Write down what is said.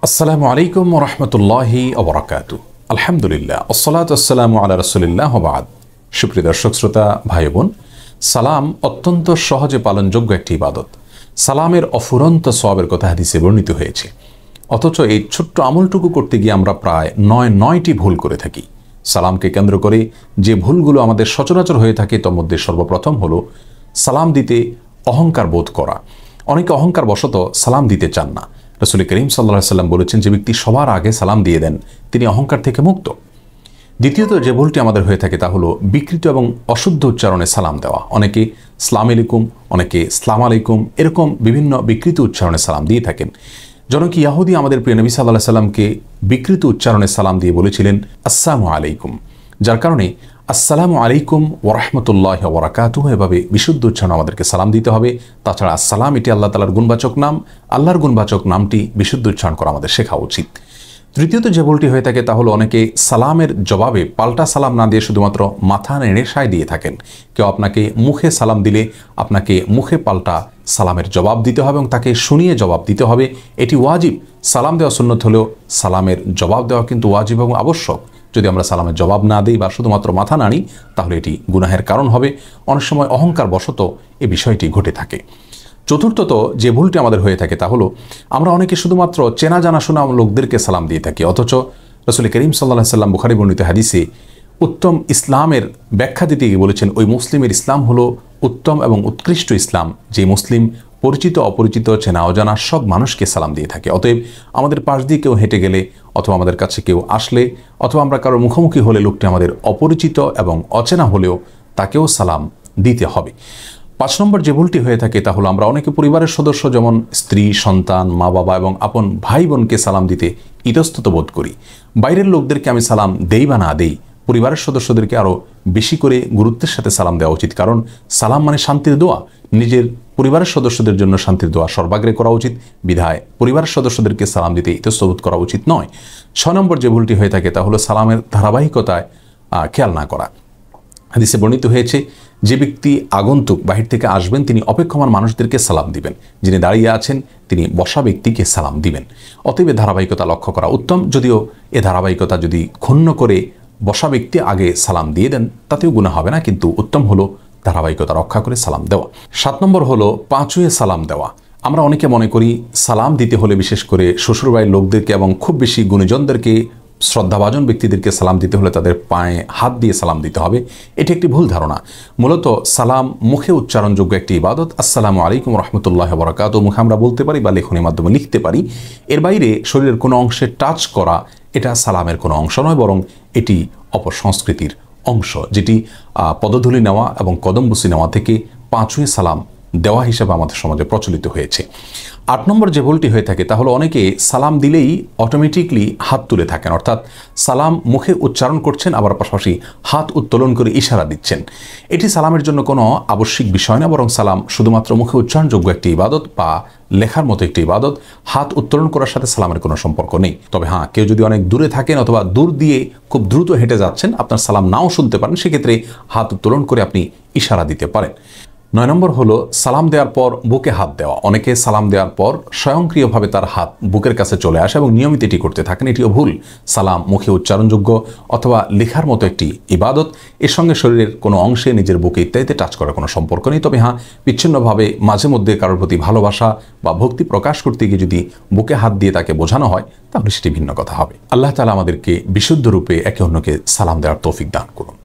আসসালামু আলাইকুম ওয়া রাহমাতুল্লাহি ওয়া বারাকাতুহু। আলহামদুলিল্লাহ, আসসালাতু ওয়াসসালামু আলা রাসূলিল্লাহ ওয়া বা'দ। সুপ্রিয় দর্শক শ্রোতা ভাই বোন, সালাম অত্যন্ত সহজে পালনযোগ্য একটি ইবাদত। সালামের অফুরন্ত সওয়াবের কথা হাদিসে বর্ণিত হয়েছে। অথচ এই ছোট্ট আমলটুকু করতে গিয়ে আমরা প্রায় নয়টি ভুল করে থাকি। সালামকে কেন্দ্র করে যে ভুলগুলো আমাদের সচরাচর হয়ে থাকে তার মধ্যে সর্বপ্রথম হলো সালাম দিতে অহংকার বোধ করা। অনেকে অহংকার বশত সালাম দিতে চান না। রাসূল করিম সাল্লাল্লাহু আলাইহি ওয়াসাল্লাম বলেছেন, যে ব্যক্তি সবার আগে সালাম দিয়ে দেন তিনি অহংকার থেকে মুক্ত। দ্বিতীয়ত যে ভুলটি আমাদের হয়ে থাকে তা হলো বিকৃত এবং অশুদ্ধ উচ্চারণে সালাম দেওয়া। অনেকে সালাম আলাইকুম, অনেকে সালাম আলাইকুম এরকম বিভিন্ন বিকৃত উচ্চারণে সালাম দিয়ে থাকেন। জনক ইয়াহুদি আমাদের প্রিয় নবী সাল্লাল্লাহু আলাইহি ওয়াসাল্লামকে বিকৃত উচ্চারণে সালাম দিয়ে বলেছিলেন আসসালামু আলাইকুম, যার কারণে আসসালামু আলাইকুম ওয়া রাহমাতুল্লাহি ওয়া বারাকাতুহু এভাবে বিশুদ্ধ উচ্চারণ আমাদেরকে সালাম দিতে হবে। তাছাড়া আসসালাম এটি আল্লাহ তাআলার গুণবাচক নাম, আল্লাহর গুণবাচক নামটি বিশুদ্ধ উচ্চারণ করা আমাদের শেখা উচিত। তৃতীয়ত যে ভুলটি হয়ে থাকে তা হলো অনেকে সালামের জবাবে পাল্টা সালাম না দিয়ে শুধুমাত্র মাথা নেড়ে সায় দিয়ে থাকেন। কেউ আপনাকে মুখে সালাম দিলে আপনাকে মুখে পাল্টা সালামের জবাব দিতে হবে এবং তাকে শুনিয়ে জবাব দিতে হবে। এটি ওয়াজিব। সালাম দেওয়া সুন্নত হলেও সালামের জবাব দেওয়া কিন্তু ওয়াজিব এবং আবশ্যক। যদি আমরা সালামের জবাব না দিই বা শুধুমাত্র মাথা নাড়ি তাহলে এটি গুনাহের কারণ হবে। অনেক সময় অহংকার বশত এই বিষয়টি ঘটে থাকে। চতুর্থত যে ভুলটি আমাদের হয়ে থাকে তা হলো আমরা অনেকে শুধুমাত্র চেনা জানাশোনা লোকদেরকে সালাম দিয়ে থাকি। অথচ রাসূল করিম সাল্লাল্লাহু আলাইহি ওয়াসাল্লাম বুখারী বর্ণিত হাদিসে উত্তম ইসলামের ব্যাখ্যা দিতে গিয়ে বলেছেন, ওই মুসলিমের ইসলাম হলো উত্তম এবং উৎকৃষ্ট ইসলাম, যে মুসলিম পরিচিত অপরিচিত চেনা অজানা সব মানুষকে সালাম দিয়ে থাকে। অতএব আমাদের পাশ দিয়ে কেউ হেঁটে গেলে অথবা আমাদের কাছে কেউ আসলে অথবা আমরা কারোর মুখোমুখি হলে লোকটি আমাদের অপরিচিত এবং অচেনা হলেও তাকেও সালাম দিতে হবে। 5 নম্বর যে ভুলটি হয়ে থাকে তা হলো আমরা অনেকে পরিবারের সদস্য যেমন স্ত্রী, সন্তান, মা বাবা এবং আপন ভাই বোনকে সালাম দিতে ইতস্তত বোধ করি। বাইরের লোকদেরকে আমি সালাম দেই বা না দেই, পরিবারের সদস্যদেরকে আরও বেশি করে গুরুত্বের সাথে সালাম দেওয়া উচিত। কারণ সালাম মানে শান্তির দোয়া। নিজের পরিবারের সদস্যদের জন্য শান্তির দোয়া সর্বাগ্রে করা উচিত। বিধায় পরিবারের সদস্যদেরকে সালাম দিতে ইতস্তত করা উচিত নয়। 6 নম্বর যে ভুলটি হয়ে থাকে তা হলো সালামের ধারাবাহিকতায় খেয়াল না করা। হাদিসে বর্ণিত হয়েছে, যে ব্যক্তি আগন্তুক বাহির থেকে আসবেন তিনি অপেক্ষমান মানুষদেরকে সালাম দিবেন, যিনি দাঁড়িয়ে আছেন তিনি বসা ব্যক্তিকে সালাম দিবেন। অতএব ধারাবাহিকতা লক্ষ্য করা উত্তম। যদিও এ ধারাবাহিকতা যদি ক্ষুণ্ণ করে বসা ব্যক্তি আগে সালাম দিয়ে দেন তাতেও গুনাহ হবে না, কিন্তু উত্তম হলো ধারাবাহিকতা রক্ষা করে সালাম দেওয়া। 7 নম্বর হলো পাঁচুয়ে সালাম দেওয়া। আমরা অনেকে মনে করি সালাম দিতে হলে বিশেষ করে শ্বশুরবাড়ির লোকদেরকে এবং খুব বেশি গুণীজনদেরকে, শ্রদ্ধাভাজন ব্যক্তিদেরকে সালাম দিতে হলে তাদের পায়ে হাত দিয়ে সালাম দিতে হবে। এটি একটি ভুল ধারণা। মূলত সালাম মুখে উচ্চারণযোগ্য একটি ইবাদত। আসসালামু আলাইকুম রাহমাতুল্লাহি ওয়া বারাকাতুহু মুখে আমরা বলতে পারি বা লেখনের মাধ্যমে লিখতে পারি। এর বাইরে শরীরের কোনো অংশে টাচ করা এটা সালামের কোনো অংশ নয়, বরং এটি অপসংস্কৃতির অংশ, যেটি পদধূলি নেওয়া এবং কদমবুসি নেওয়া থেকে পাঁচুয়ে সালাম দেওয়া হিসেবে আমাদের সমাজে প্রচলিত হয়েছে। 8 নম্বর যে ভুলটি হয়ে থাকে তা হলো অনেকে সালাম দিলেই অটোমেটিকলি হাত তুলে থাকেন, অর্থাৎ সালাম মুখে উচ্চারণ করছেন আবার পাশাপাশি হাত উত্তোলন করে ইশারা দিচ্ছেন। এটি সালামের জন্য কোনো আবশ্যিক বিষয় না, বরং সালাম শুধুমাত্র মুখে উচ্চারণযোগ্য একটি ইবাদত বা লেখার মতো একটি ইবাদত। হাত উত্তোলন করার সাথে সালামের কোনো সম্পর্ক নেই। তবে হ্যাঁ, কেউ যদি অনেক দূরে থাকেন অথবা দূর দিয়ে খুব দ্রুত হেঁটে যাচ্ছেন, আপনার সালাম নাও শুনতে পারেন, সেক্ষেত্রে হাত উত্তোলন করে আপনি ইশারা দিতে পারেন। 9 নম্বর হলো সালাম দেওয়ার পর বুকে হাত দেওয়া। অনেকে সালাম দেওয়ার পর স্বয়ংক্রিয়ভাবে তার হাত বুকের কাছে চলে আসে এবং নিয়মিত এটি করতে থাকেন। এটিও ভুল। সালাম মুখে উচ্চারণযোগ্য অথবা লেখার মতো একটি ইবাদত। এর সঙ্গে শরীরের কোনো অংশে, নিজের বুকে ইত্যাদিতে টাচ করার কোনো সম্পর্ক নেই। তবে হ্যাঁ, বিচ্ছিন্নভাবে মাঝে মধ্যে কারোর প্রতি ভালোবাসা বা ভক্তি প্রকাশ করতে গিয়ে যদি বুকে হাত দিয়ে তাকে বোঝানো হয় তাহলে সেটি ভিন্ন কথা হবে। আল্লাহ তাআলা আমাদেরকে বিশুদ্ধ রূপে একে অন্যকে সালাম দেওয়ার তৌফিক দান করুন।